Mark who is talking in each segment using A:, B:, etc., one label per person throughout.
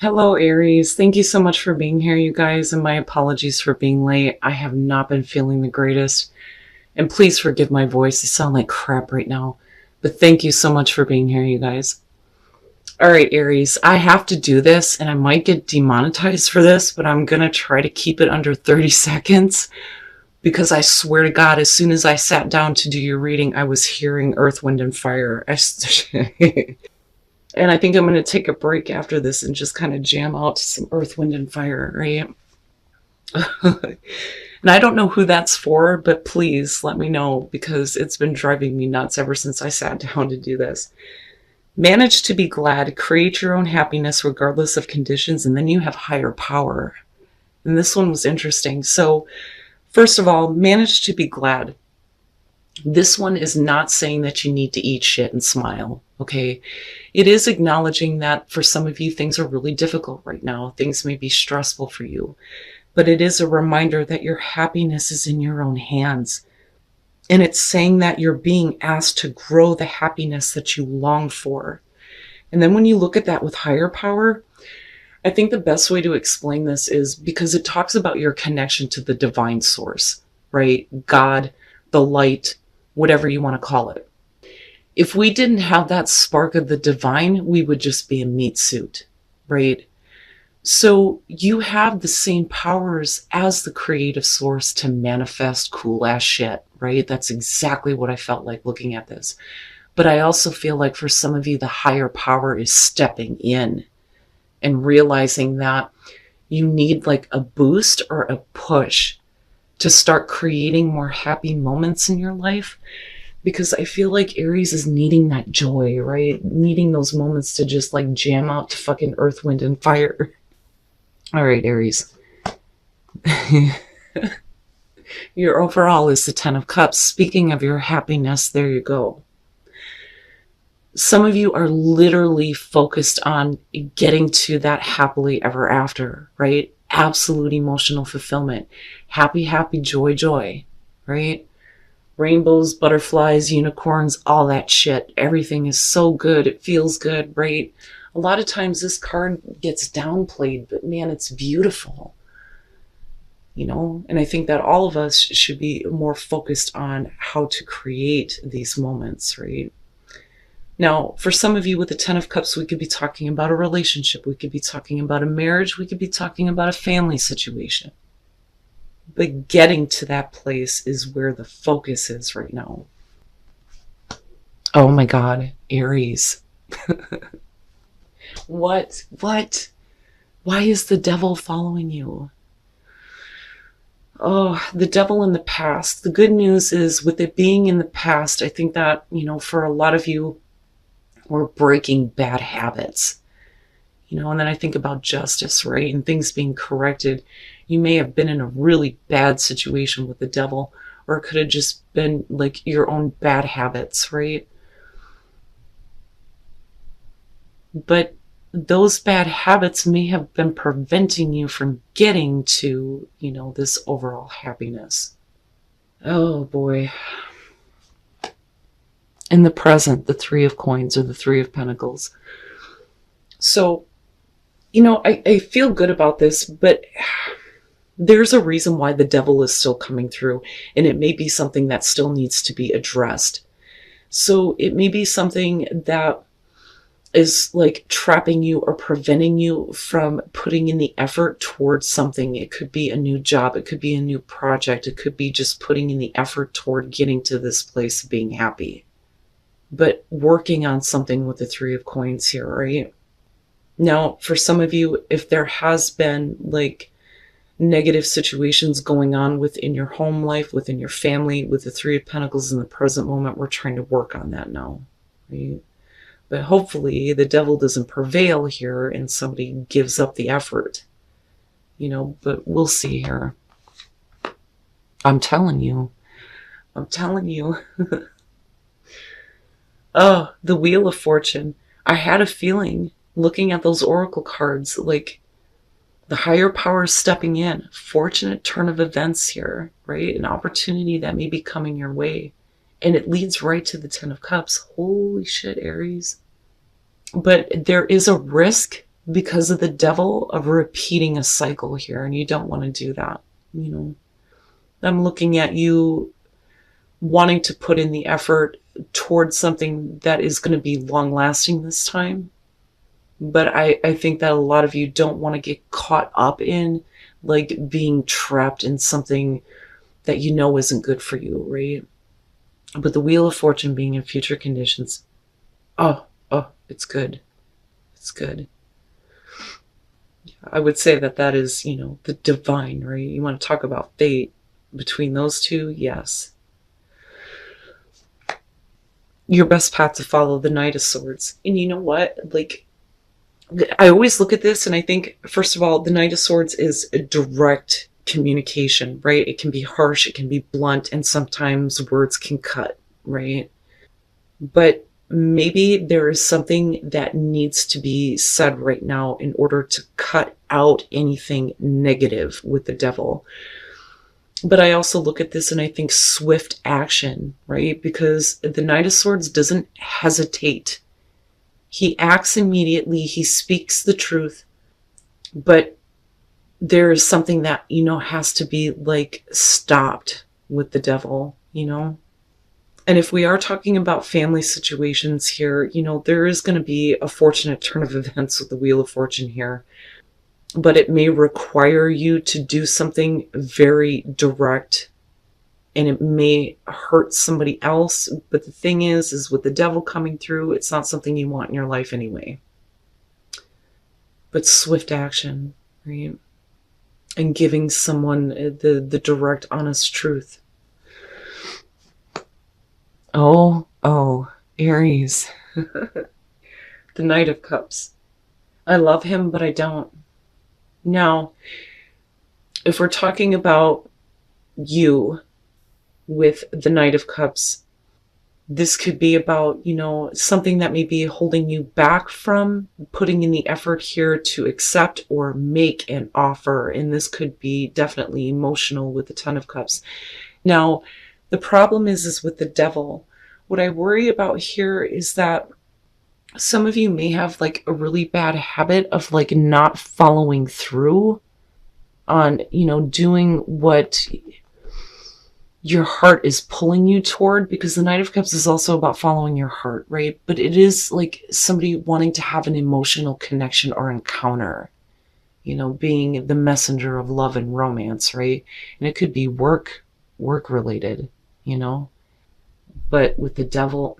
A: Hello, Aries. Thank you so much for being here, you guys, and my apologies for being late. I have not been feeling the greatest, and please forgive my voice. I sound like crap right now, but thank you so much for being here, you guys. All right, Aries, I have to do this, and I might get demonetized for this, but I'm going to try to keep it under 30 seconds because I swear to God, as soon as I sat down to do your reading, I was hearing Earth, Wind, and Fire. And I think I'm going to take a break after this and just kind of jam out to some Earth, Wind, and Fire, right? And I don't know who that's for, but please let me know because it's been driving me nuts ever since I sat down to do this. Manage to be glad, create your own happiness regardless of conditions, and then you have higher power. And this one was interesting. So, first of all, manage to be glad. This one is not saying that you need to eat shit and smile, okay? It is acknowledging that for some of you, things are really difficult right now. Things may be stressful for you, but it is a reminder that your happiness is in your own hands. And it's saying that you're being asked to grow the happiness that you long for. And then when you look at that with higher power, I think the best way to explain this is because it talks about your connection to the divine source, right? God, the light, whatever you want to call it. If we didn't have that spark of the divine, we would just be a meat suit, right? So you have the same powers as the creative source to manifest cool ass shit, right? That's exactly what I felt like looking at this. But I also feel like for some of you, the higher power is stepping in and realizing that you need like a boost or a push to start creating more happy moments in your life. Because I feel like Aries is needing that joy, right? Needing those moments to just like jam out to fucking Earth, Wind, and Fire. All right, Aries. Your overall is the 10 of Cups. Speaking of your happiness, there you go. Some of you are literally focused on getting to that happily ever after, right? Absolute emotional fulfillment. Happy, happy, joy, joy, right? Rainbows, butterflies, unicorns, all that shit. Everything is so good. It feels good, right? A lot of times this card gets downplayed, but man, it's beautiful. You know, and I think that all of us should be more focused on how to create these moments, right? Now, for some of you with the 10 of Cups, we could be talking about a relationship. We could be talking about a marriage. We could be talking about a family situation. But getting to that place is where the focus is right now. Oh my God, Aries. What? Why is the devil following you? Oh, the devil in the past. The good news is with it being in the past, I think that, you know, for a lot of you, we're breaking bad habits. You know, and then I think about justice, right? And things being corrected. You may have been in a really bad situation with the devil, or it could have just been like your own bad habits, right? But those bad habits may have been preventing you from getting to, you know, this overall happiness. Oh boy. In the present, the 3 of Coins or the 3 of Pentacles. So, you know, I feel good about this, but there's a reason why the devil is still coming through, and it may be something that still needs to be addressed. So it may be something that is like trapping you or preventing you from putting in the effort towards something. It could be a new job. It could be a new project. It could be just putting in the effort toward getting to this place of being happy. But working on something with the 3 of Coins here, right? Now, for some of you, if there has been like negative situations going on within your home life, within your family, with the 3 of Pentacles in the present moment, we're trying to work on that now, right? But hopefully the devil doesn't prevail here and somebody gives up the effort, you know, but we'll see here. I'm telling you. Oh, the Wheel of Fortune. I had a feeling looking at those oracle cards, like the higher power is stepping in. Fortunate turn of events here, right? An opportunity that may be coming your way. And it leads right to the 10 of Cups. Holy shit, Aries. But there is a risk because of the devil of repeating a cycle here, and you don't want to do that. You know, I'm looking at you wanting to put in the effort towards something that is going to be long lasting this time. But I think that a lot of you don't want to get caught up in like being trapped in something that you know isn't good for you, right? But the Wheel of Fortune being in future conditions, oh, it's good. It's good. I would say that that is, the divine, right? You want to talk about fate between those two? Yes. Your best path to follow, the Knight of Swords. And you know what? Like, I always look at this and I think, first of all, the Knight of Swords is a direct communication, right? It can be harsh, it can be blunt, and sometimes words can cut, right? But maybe there is something that needs to be said right now in order to cut out anything negative with the devil. But I also look at this and I think swift action, right? Because the Knight of Swords doesn't hesitate. He acts immediately, he speaks the truth, but there is something that, has to be like stopped with the devil. And if we are talking about family situations here, there is going to be a fortunate turn of events with the Wheel of Fortune here. But it may require you to do something very direct, and it may hurt somebody else. But the thing is with the devil coming through, it's not something you want in your life anyway. But swift action, right? And giving someone the direct, honest truth. Oh, Aries. The Knight of Cups. I love him, but I don't. Now, if we're talking about you with the Knight of Cups, this could be about, something that may be holding you back from putting in the effort here to accept or make an offer. And this could be definitely emotional with the Ten of Cups. Now, the problem is with the devil. What I worry about here is that some of you may have like a really bad habit of like not following through on, doing what your heart is pulling you toward, because the Knight of Cups is also about following your heart, right? But it is like somebody wanting to have an emotional connection or encounter, being the messenger of love and romance, right? And it could be work related, but with the devil,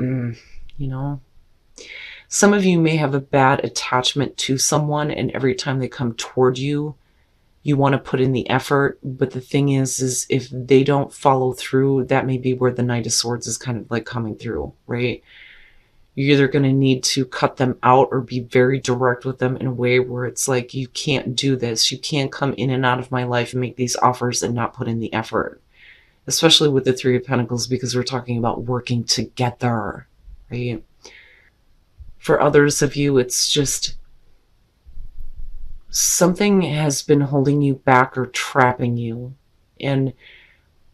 A: some of you may have a bad attachment to someone, and every time they come toward you, you want to put in the effort. But the thing is if they don't follow through, that may be where the Knight of Swords is kind of like coming through, right? You're either going to need to cut them out or be very direct with them in a way where it's like, you can't do this. You can't come in and out of my life and make these offers and not put in the effort. Especially with the Three of Pentacles, because we're talking about working together, right? For others of you, it's just something has been holding you back or trapping you. And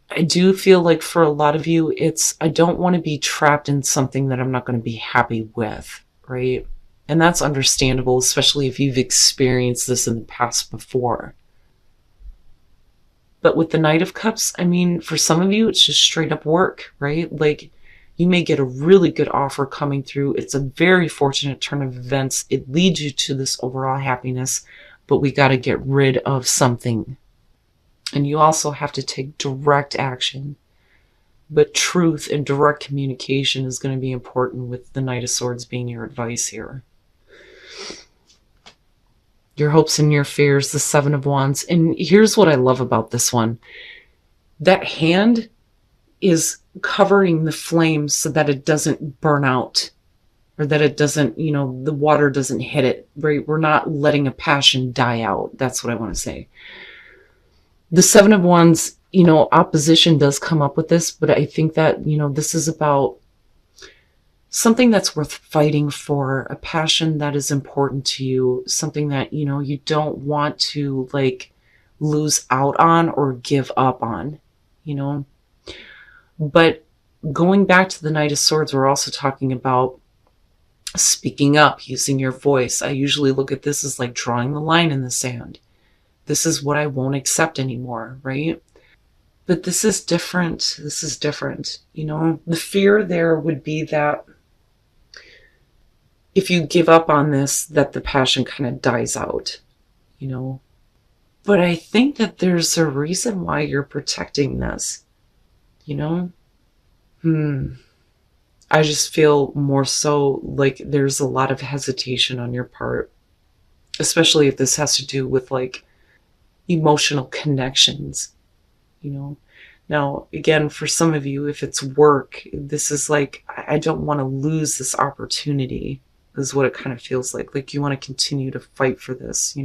A: I do feel like for a lot of you, I don't want to be trapped in something that I'm not going to be happy with, right? And that's understandable, especially if you've experienced this in the past before. But with the Knight of Cups, I mean, for some of you, it's just straight up work, right? Like, you may get a really good offer coming through. It's a very fortunate turn of events. It leads you to this overall happiness, but we got to get rid of something. And you also have to take direct action. But truth and direct communication is going to be important, with the Knight of Swords being your advice here. Your hopes and your fears, the Seven of Wands. And here's what I love about this one. That hand is covering the flame so that it doesn't burn out, or that it doesn't, the water doesn't hit it, right? We're not letting a passion die out. That's what I want to say. The Seven of Wands, opposition does come up with this, but I think that, this is about something that's worth fighting for, a passion that is important to you, something that, you don't want to like lose out on or give up on, But going back to the Knight of Swords, we're also talking about Speaking up, using your voice. I usually look at this as like drawing the line in the sand. This is what I won't accept anymore, right? But this is different. This is different. The fear there would be that if you give up on this, that the passion kind of dies out, you know. But I think that there's a reason why you're protecting this, you know? I just feel more so like there's a lot of hesitation on your part, especially if this has to do with like emotional connections, you know? Now, again, for some of you, if it's work, this is like, I don't want to lose this opportunity, is what it kind of feels like. Like you want to continue to fight for this,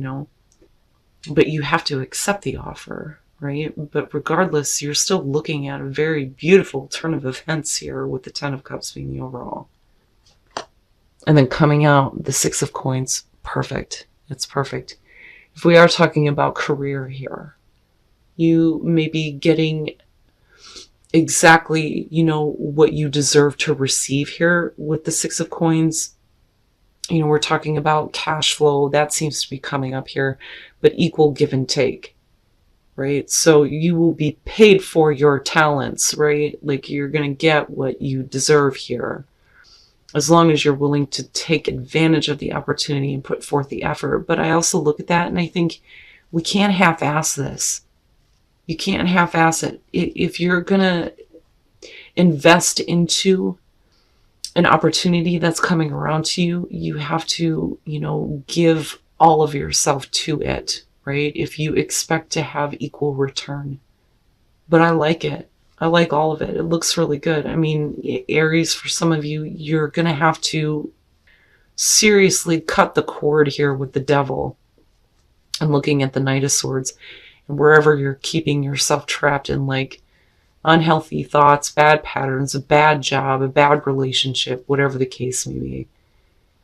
A: But you have to accept the offer, right? But regardless, you're still looking at a very beautiful turn of events here with the Ten of Cups being the overall. And then coming out, the Six of Coins, perfect. It's perfect. If we are talking about career here, you may be getting exactly, what you deserve to receive here with the Six of Coins. We're talking about cash flow. That seems to be coming up here, but equal give and take, right? So you will be paid for your talents, right? Like you're going to get what you deserve here, as long as you're willing to take advantage of the opportunity and put forth the effort. But I also look at that and I think we can't half-ass this. You can't half-ass it. If you're going to invest into an opportunity that's coming around to you, you have to, give all of yourself to it, right? If you expect to have equal return. But I like it. I like all of it. It looks really good. I mean, Aries, for some of you, you're going to have to seriously cut the cord here with the devil and looking at the Knight of Swords and wherever you're keeping yourself trapped in like unhealthy thoughts, bad patterns, a bad job, a bad relationship, whatever the case may be.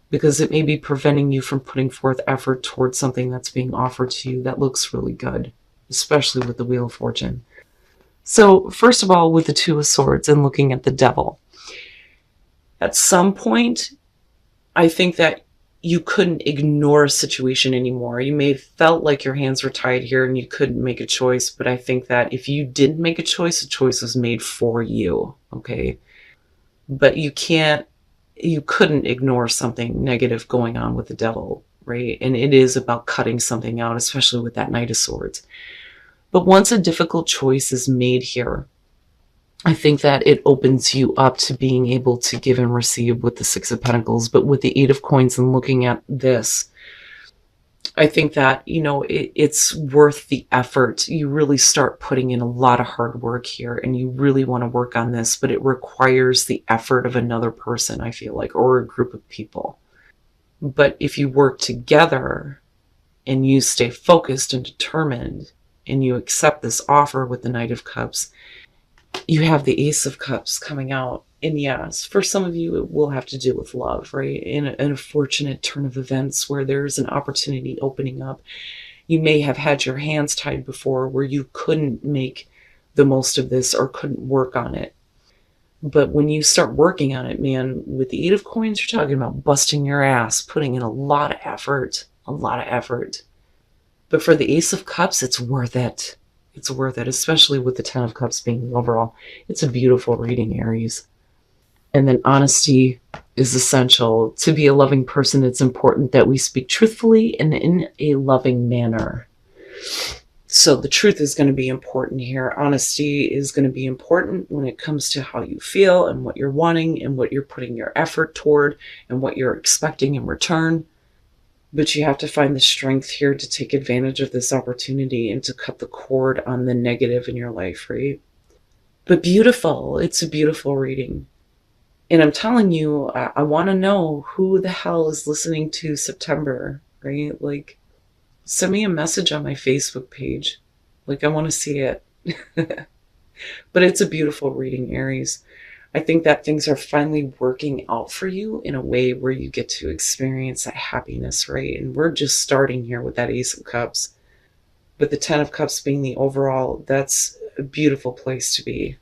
A: Because it may be preventing you from putting forth effort towards something that's being offered to you that looks really good, especially with the Wheel of Fortune. So, first of all, with the Two of Swords and looking at the devil, at some point, I think that you couldn't ignore a situation anymore. You may have felt like your hands were tied here and you couldn't make a choice, but I think that if you didn't make a choice was made for you, okay? But you couldn't ignore something negative going on with the devil, right? And it is about cutting something out, especially with that Knight of Swords. But once a difficult choice is made here, I think that it opens you up to being able to give and receive with the Six of Pentacles. But with the Eight of Coins and looking at this, I think that, it's worth the effort. You really start putting in a lot of hard work here and you really want to work on this, but it requires the effort of another person, I feel like, or a group of people. But if you work together and you stay focused and determined and you accept this offer with the Knight of Cups, you have the Ace of Cups coming out. And yes, for some of you, it will have to do with love, right? In a fortunate turn of events where there's an opportunity opening up. You may have had your hands tied before where you couldn't make the most of this or couldn't work on it. But when you start working on it, man, with the Eight of Coins, you're talking about busting your ass, putting in a lot of effort, But for the Ace of Cups, it's worth it. It's worth it, especially with the Ten of Cups being the overall. It's a beautiful reading, Aries. And then honesty is essential. To be a loving person, it's important that we speak truthfully and in a loving manner. So the truth is going to be important here. Honesty is going to be important when it comes to how you feel and what you're wanting and what you're putting your effort toward and what you're expecting in return. But you have to find the strength here to take advantage of this opportunity and to cut the cord on the negative in your life, right? But beautiful. It's a beautiful reading. And I'm telling you, I want to know who the hell is listening to September, right? Like, send me a message on my Facebook page. Like, I want to see it. But it's a beautiful reading, Aries. I think that things are finally working out for you in a way where you get to experience that happiness, right? And we're just starting here with that Ace of Cups. But the Ten of Cups being the overall, that's a beautiful place to be.